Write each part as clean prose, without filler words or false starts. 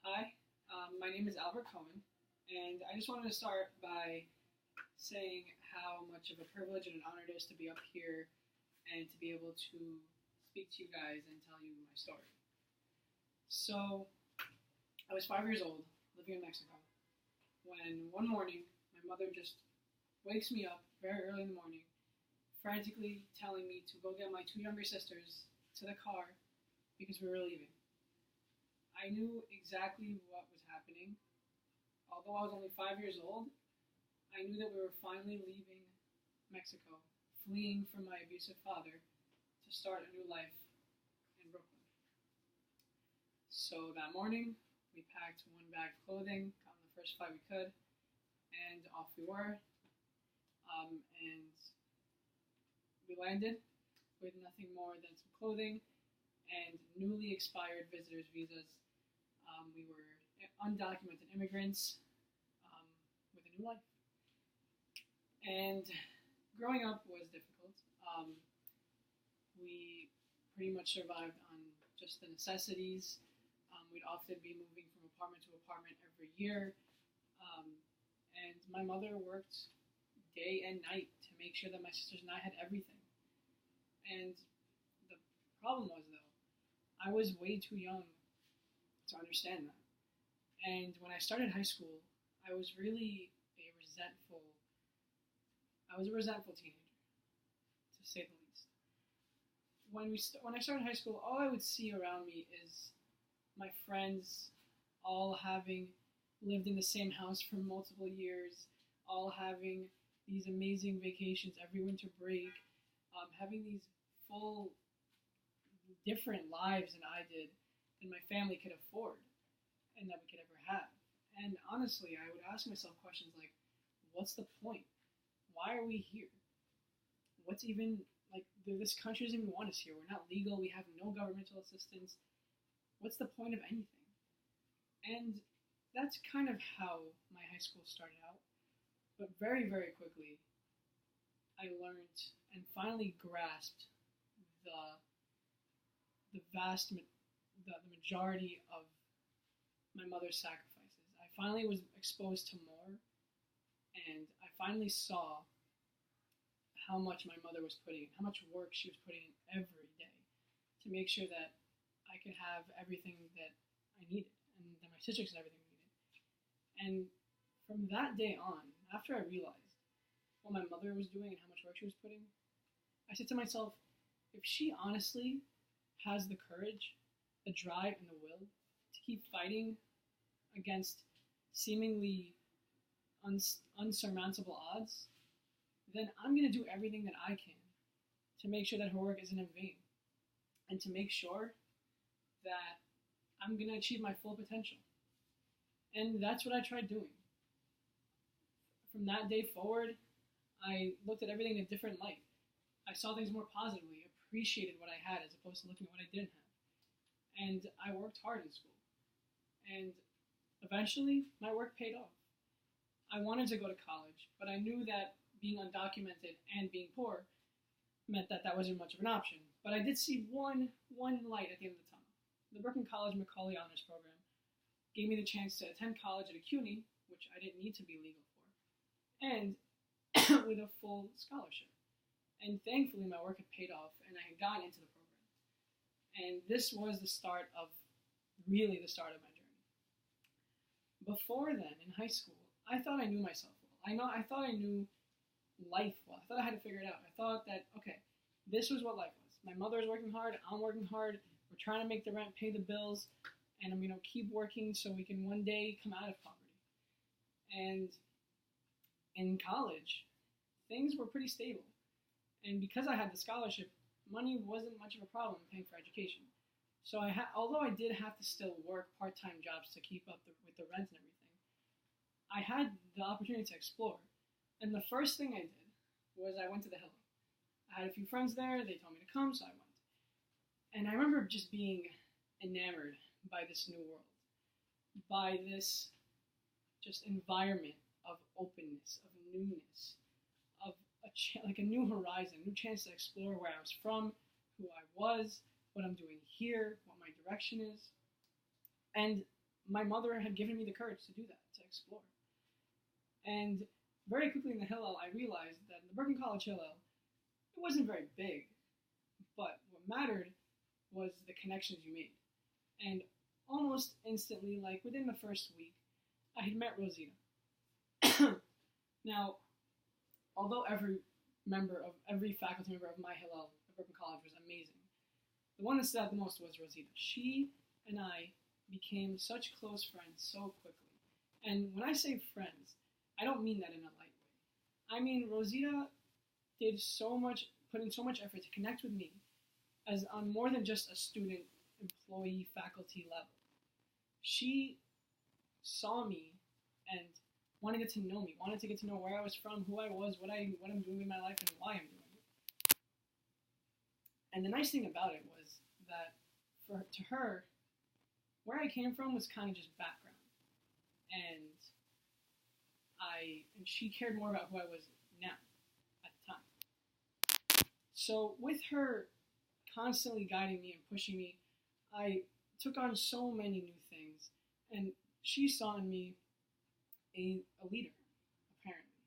Hi, my name is Albert Cohen, and I just wanted to start by saying how much of a privilege and an honor it is to be up here and to be able to speak to you guys and tell you my story. So, I was 5 years old, living in Mexico, when one morning my mother just wakes me up very early in the morning, frantically telling me to go get my two younger sisters to the car because we were leaving. I knew exactly what was happening. Although I was only 5 years old, I knew that we were finally leaving Mexico, fleeing from my abusive father to start a new life in Brooklyn. So that morning, we packed one bag of clothing, got on the first flight we could, and off we were. And we landed with nothing more than some clothing and newly expired visitors' visas. We were undocumented immigrants with a new life. And growing up was difficult. We pretty much survived on just the necessities. We'd often be moving from apartment to apartment every year. And my mother worked day and night to make sure that my sisters and I had everything. And the problem was, though, I was way too young to understand that. And when I started high school, I was really I was a resentful teenager, to say the least. When I started high school, all I would see around me is my friends all having lived in the same house for multiple years, all having these amazing vacations every winter break, having these full, different lives than I did, than my family could afford and that we could ever have. And honestly, I would ask myself questions like, what's the point? Why are we here? What's even, like, this country doesn't even want us here. We're not legal. We have no governmental assistance. What's the point of anything? And that's kind of how my high school started out. But very, very quickly, I learned and finally grasped the majority of my mother's sacrifices. I finally was exposed to more, and I finally saw how much my mother was putting in, how much work she was putting in every day to make sure that I could have everything that I needed, and that my sisters had everything we needed. And from that day on, after I realized what my mother was doing and how much work she was putting, I said to myself, if she honestly has the courage, the drive, and the will to keep fighting against seemingly unsurmountable odds, then I'm going to do everything that I can to make sure that her work isn't in vain, and to make sure that I'm going to achieve my full potential. And that's what I tried doing. From that day forward, I looked at everything in a different light. I saw things more positively, appreciated what I had as opposed to looking at what I didn't have. And I worked hard in school. And eventually, my work paid off. I wanted to go to college, but I knew that being undocumented and being poor meant that that wasn't much of an option. But I did see one light at the end of the tunnel. The Brooklyn College Macaulay Honors Program gave me the chance to attend college at a CUNY, which I didn't need to be legal for, and with a full scholarship. And thankfully, my work had paid off, and I had gotten into the program. And this was the start of my journey. Before then, in high school, I thought I knew myself well. I thought I knew life well. I thought I had to figure it out. I thought that, okay, this was what life was. My mother is working hard. I'm working hard. We're trying to make the rent, pay the bills, and I'm going to keep working so we can one day come out of poverty. And in college, things were pretty stable. And because I had the scholarship, money wasn't much of a problem paying for education. So although I did have to still work part-time jobs to keep up with the rent and everything, I had the opportunity to explore. And the first thing I did was I went to the hillel. I had a few friends there. They told me to come, so I went. And I remember just being enamored by this new world, by this just environment of openness, of newness, of a new horizon, a new chance to explore where I was from, who I was, what I'm doing here, what my direction is. And my mother had given me the courage to do that, to explore. And very quickly in the hillel, I realized that in the Brooklyn College hillel, it wasn't very big, but what mattered was the connections you made. And almost instantly, like within the first week, I had met Rosita. Now, although every faculty member of my hillel at Brooklyn College was amazing, the one that stood out the most was Rosita. She and I became such close friends so quickly. And when I say friends, I don't mean that in a light way. I mean, Rosita put in so much effort to connect with me as on more than just a student, employee, faculty level. She saw me and wanted to get to know me, wanted to get to know where I was from, who I was, what I'm doing in my life, and why I'm doing it. And the nice thing about it was that to her, where I came from was kind of just background. And she cared more about who I was now, at the time. So with her constantly guiding me and pushing me, I took on so many new things, and she saw in me a leader, apparently.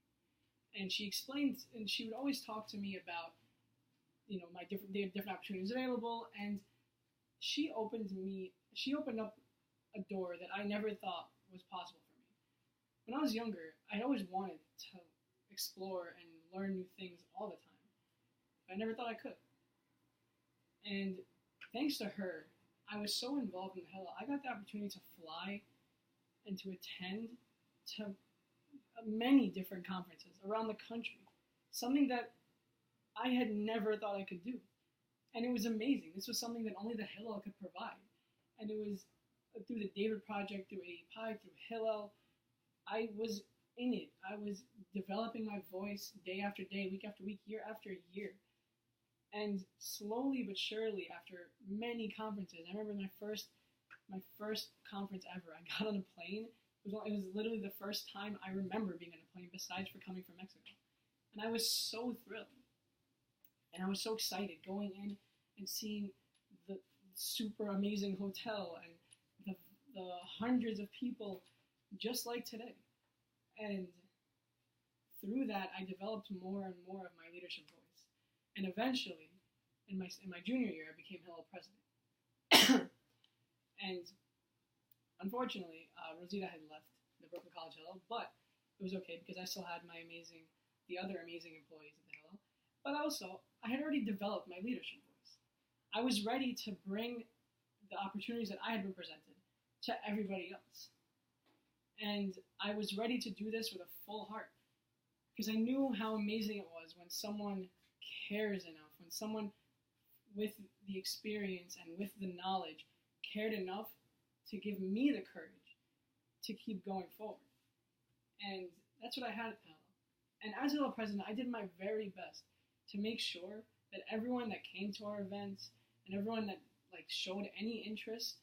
And she explained, and she would always talk to me about, my different opportunities available, and she opened up a door that I never thought was possible for me. When I was younger, I always wanted to explore and learn new things all the time. But I never thought I could. And thanks to her, I was so involved in the hillel. I got the opportunity to fly and to attend to many different conferences around the country, something that I had never thought I could do. And it was amazing. This was something that only the hillel could provide. And it was through the David Project, through AEPI, through hillel. I was in it. I was developing my voice day after day, week after week, year after year. And slowly but surely, after many conferences, I remember my first conference ever, I got on a plane. It was literally the first time I remember being on a plane, besides for coming from Mexico. And I was so thrilled. And I was so excited going in and seeing the super amazing hotel and the hundreds of people just like today. And through that, I developed more and more of my leadership voice. And eventually, in my junior year, I became hillel president. And unfortunately, Rosita had left the Brooklyn College hillel, but it was okay because I still had the other amazing employees at the hillel. But also, I had already developed my leadership voice. I was ready to bring the opportunities that I had been presented to everybody else. And I was ready to do this with a full heart because I knew how amazing it was when someone cares enough, when someone with the experience and with the knowledge cared enough to give me the courage to keep going forward. And that's what I had at the hillel. And as hillel president, I did my very best to make sure that everyone that came to our events and everyone that showed any interest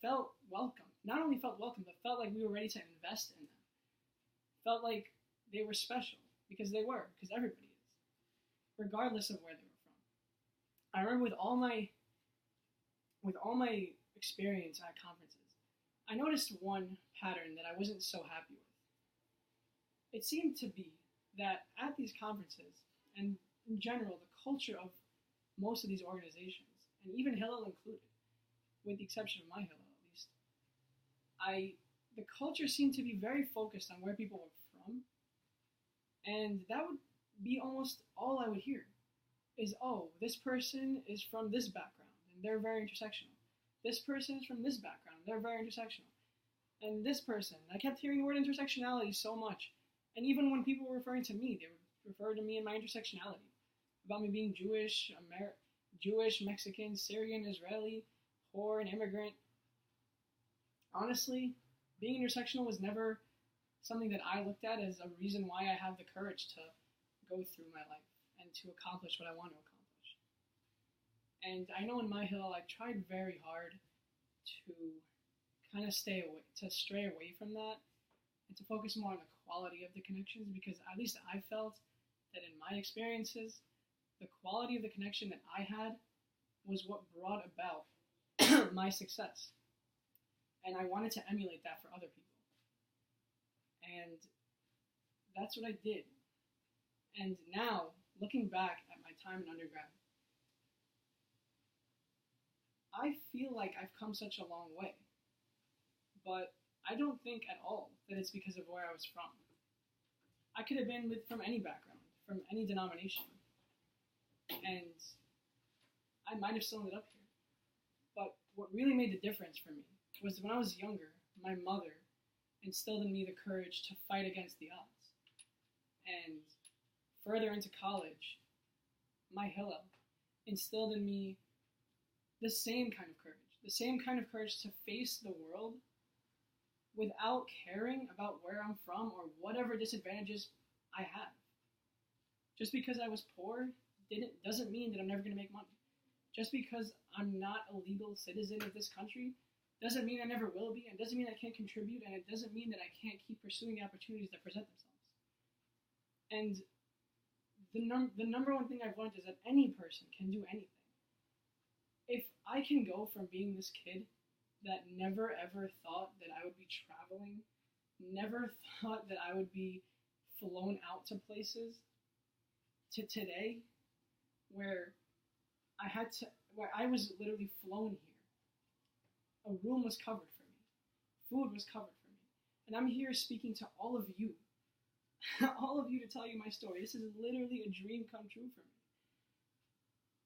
felt welcome. Not only felt welcome, but felt like we were ready to invest in them. Felt like they were special, because they were, because everybody is, regardless of where they were from. I remember with all my experience at conferences, I noticed one pattern that I wasn't so happy with. It seemed to be that at these conferences, and in general, the culture of most of these organizations, and even hillel included, with the exception of my hillel at least, the culture seemed to be very focused on where people were from, and that would be almost all I would hear, is, oh, this person is from this background, and they're very intersectional. This person is from this background, they're very intersectional. And this person, I kept hearing the word intersectionality so much, and even when people were referring to me, they would refer to me and my intersectionality, about me being Jewish, Mexican, Syrian, Israeli, poor, an immigrant. Honestly, being intersectional was never something that I looked at as a reason why I have the courage to go through my life and to accomplish what I want to accomplish. And I know in my hillel, I tried very hard to kind of stray away from that and to focus more on the quality of the connections, because at least I felt that in my experiences, the quality of the connection that I had was what brought about my success. And I wanted to emulate that for other people. And that's what I did. And now, looking back at my time in undergrad, I feel like I've come such a long way. But I don't think at all that it's because of where I was from. I could have been from any background, from any denomination. And I might have still ended up here. But what really made the difference for me was when I was younger, my mother instilled in me the courage to fight against the odds. And further into college, my hillel instilled in me the same kind of courage to face the world without caring about where I'm from or whatever disadvantages I have. Just because I was poor doesn't mean that I'm never going to make money. Just because I'm not a legal citizen of this country doesn't mean I never will be, and doesn't mean I can't contribute, and it doesn't mean that I can't keep pursuing the opportunities that present themselves. And the number one thing I've learned is that any person can do anything. If I can go from being this kid that never ever thought that I would be traveling, never thought that I would be flown out to places, to today, where I was literally flown here. A room was covered for me. Food was covered for me. And I'm here speaking to all of you. All of you to tell you my story. This is literally a dream come true for me.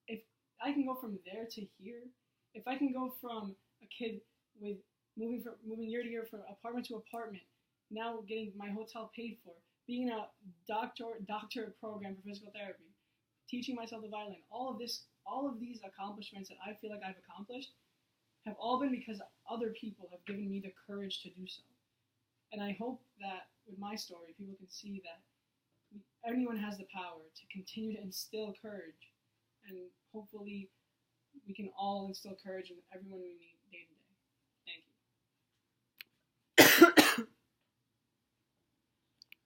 If I can go from there to here, if I can go from a kid with moving year to year from apartment to apartment, now getting my hotel paid for, being in a doctorate program for physical therapy, teaching myself the violin, all of these accomplishments that I feel like I've accomplished have all been because other people have given me the courage to do so. And I hope that with my story, people can see that anyone has the power to continue to instill courage, and hopefully we can all instill courage in everyone we meet.